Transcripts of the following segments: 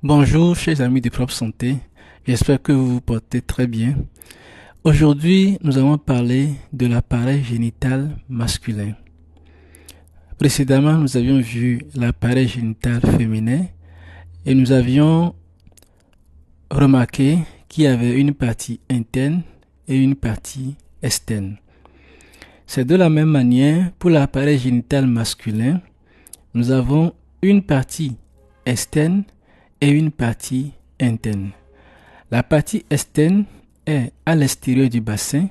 Bonjour chers amis de Propre Santé, j'espère que vous vous portez très bien. Aujourd'hui, nous allons parler de l'appareil génital masculin. Précédemment, nous avions vu l'appareil génital féminin et nous avions remarqué qu'il y avait une partie interne et une partie externe. C'est de la même manière pour l'appareil génital masculin, nous avons une partie externe et une partie interne. La partie externe est à l'extérieur du bassin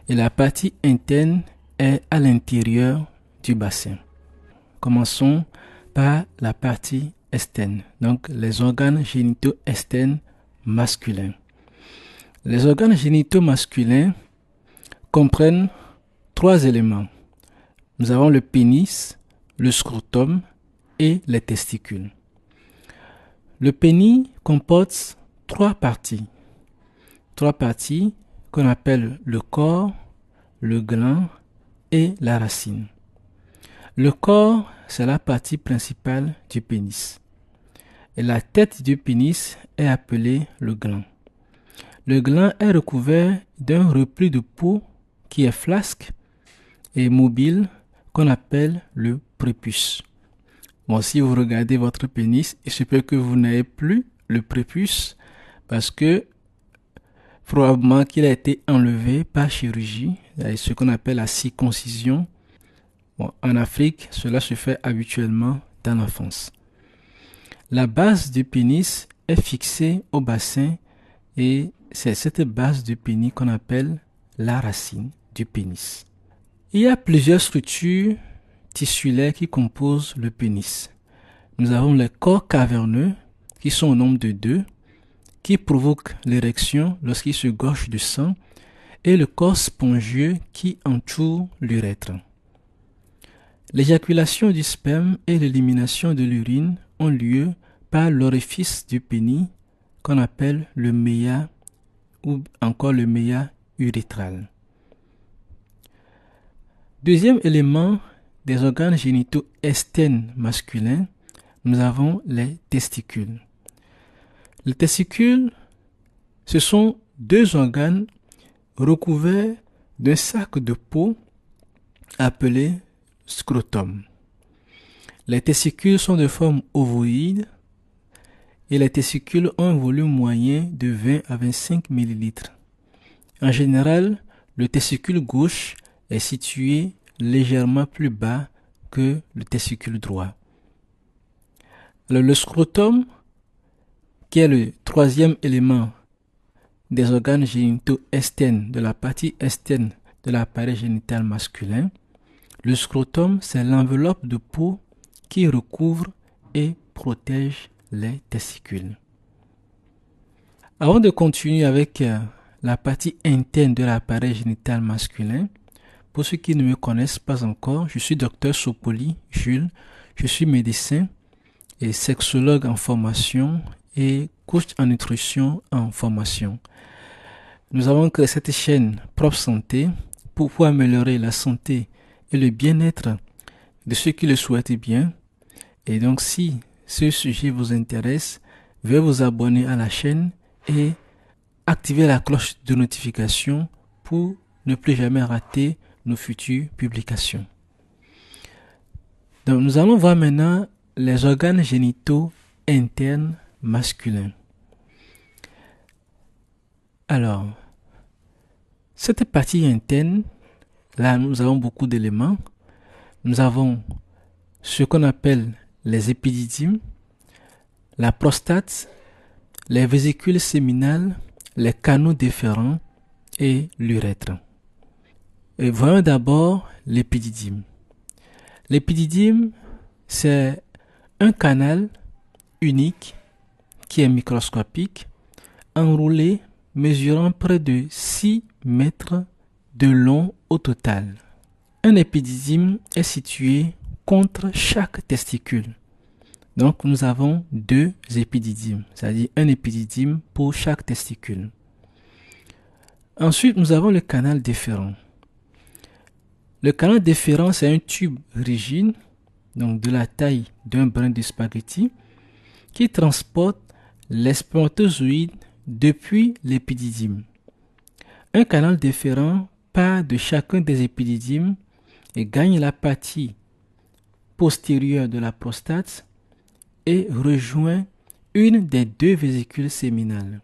et la partie interne est à l'intérieur du bassin. Commençons par la partie externe, donc les organes génitaux externes masculins. Les organes génitaux masculins comprennent trois éléments. Nous avons le pénis, le scrotum et les testicules. Le pénis comporte trois parties qu'on appelle le corps, le gland et la racine. Le corps, c'est la partie principale du pénis. Et la tête du pénis est appelée le gland. Le gland est recouvert d'un repli de peau qui est flasque et mobile qu'on appelle le prépuce. Bon, si vous regardez votre pénis, il se peut que vous n'ayez plus le prépuce parce que probablement qu'il a été enlevé par chirurgie, ce qu'on appelle la circoncision. Bon, en Afrique, cela se fait habituellement dans l'enfance. La base du pénis est fixée au bassin et c'est cette base du pénis qu'on appelle la racine du pénis. Il y a plusieurs structures tissulaires qui composent le pénis. Nous avons les corps caverneux qui sont au nombre de 2, qui provoquent l'érection lorsqu'il se gorge de sang, et le corps spongieux qui entoure l'urètre. L'éjaculation du sperme et l'élimination de l'urine ont lieu par l'orifice du pénis qu'on appelle le méa ou encore le méa urétral. Deuxième élément des organes génitaux externes masculins, nous avons les testicules. Les testicules, ce sont deux organes recouverts d'un sac de peau appelé scrotum. Les testicules sont de forme ovoïde et les testicules ont un volume moyen de 20 à 25 ml. En général, le testicule gauche est situé légèrement plus bas que le testicule droit. Alors, le scrotum, qui est le troisième élément des organes génitaux externes, de la partie externe de l'appareil génital masculin, le scrotum, c'est l'enveloppe de peau qui recouvre et protège les testicules. Avant de continuer avec la partie interne de l'appareil génital masculin, pour ceux qui ne me connaissent pas encore, je suis Dr Sopoli Jules, je suis médecin et sexologue en formation et coach en nutrition en formation. Nous avons créé cette chaîne Propre Santé pour pouvoir améliorer la santé et le bien-être de ceux qui le souhaitent bien. Et donc, si ce sujet vous intéresse, veuillez vous abonner à la chaîne et activer la cloche de notification pour ne plus jamais rater nos futures publications. Donc, nous allons voir maintenant les organes génitaux internes masculins. Alors, cette partie interne, là, nous avons beaucoup d'éléments. Nous avons ce qu'on appelle les épididymes, la prostate, les vésicules séminales, les canaux déférents et l'urètre. Et voyons d'abord l'épididyme. L'épididyme, c'est un canal unique qui est microscopique, enroulé, mesurant près de 6 mètres de long au total. Un épididyme est situé contre chaque testicule. Donc nous avons 2 épididymes, c'est-à-dire un épididyme pour chaque testicule. Ensuite, nous avons le canal déférent. Le canal déférent, c'est un tube rigide, donc de la taille d'un brin de spaghetti, qui transporte les spermatozoïdes depuis l'épididyme. Un canal déférent part de chacun des épididymes et gagne la partie postérieure de la prostate et rejoint une des deux vésicules séminales.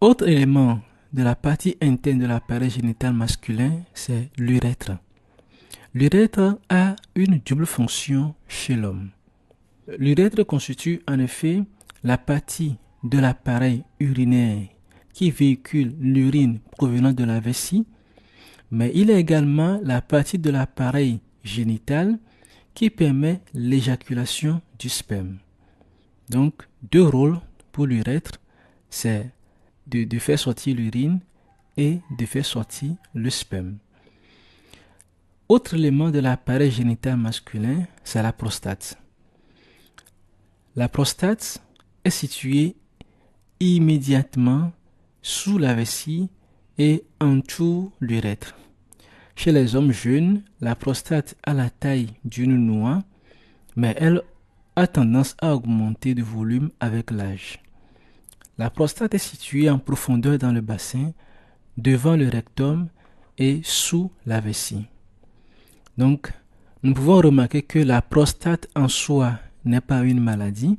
Autre élément de la partie interne de l'appareil génital masculin, c'est l'urètre. L'urètre a une double fonction chez l'homme. L'urètre constitue en effet la partie de l'appareil urinaire qui véhicule l'urine provenant de la vessie, mais il est également la partie de l'appareil génital qui permet l'éjaculation du sperme. Donc, deux rôles pour l'urètre, c'est de faire sortir l'urine et de faire sortir le sperme. Autre élément de l'appareil génital masculin, c'est la prostate. La prostate est située immédiatement sous la vessie et entoure l'urètre. Chez les hommes jeunes, la prostate a la taille d'une noix, mais elle a tendance à augmenter de volume avec l'âge. La prostate est située en profondeur dans le bassin, devant le rectum et sous la vessie. Donc, nous pouvons remarquer que la prostate en soi n'est pas une maladie.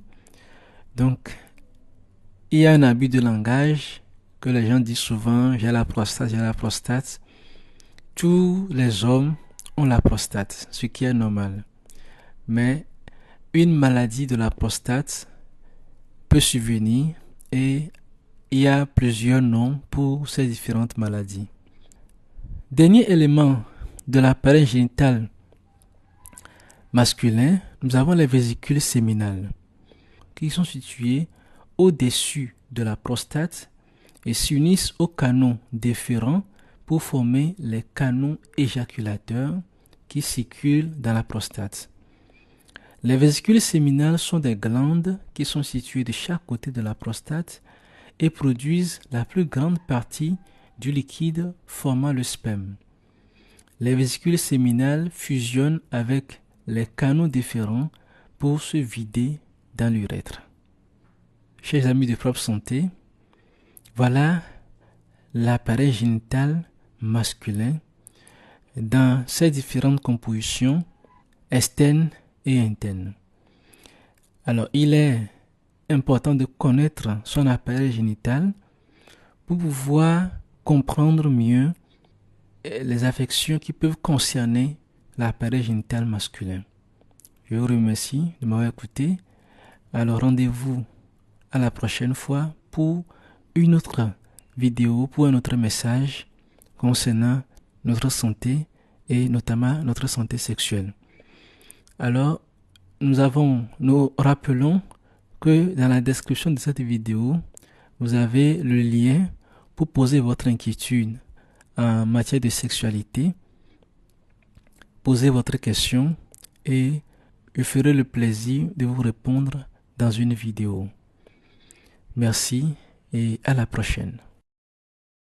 Donc, il y a un abus de langage que les gens disent souvent, j'ai la prostate, j'ai la prostate. Tous les hommes ont la prostate, ce qui est normal. Mais une maladie de la prostate peut survenir et il y a plusieurs noms pour ces différentes maladies. Dernier élément de l'appareil génital masculin, nous avons les vésicules séminales qui sont situées au-dessus de la prostate et s'unissent aux canaux déférents pour former les canaux éjaculateurs qui circulent dans la prostate. Les vésicules séminales sont des glandes qui sont situées de chaque côté de la prostate et produisent la plus grande partie du liquide formant le sperme. Les vésicules séminales fusionnent avec les canaux déférents pour se vider dans l'urètre. Chers amis de Propre Santé, voilà l'appareil génital masculin dans ses différentes compositions externes et internes. Alors, il est important de connaître son appareil génital pour pouvoir comprendre mieux les affections qui peuvent concerner l'appareil génital masculin. Je vous remercie de m'avoir écouté. Alors, rendez-vous à la prochaine fois pour une autre vidéo, pour un autre message concernant notre santé et notamment notre santé sexuelle. Alors, nous rappelons que dans la description de cette vidéo, vous avez le lien pour poser votre inquiétude en matière de sexualité. Posez votre question et je ferai le plaisir de vous répondre dans une vidéo. Merci et à la prochaine.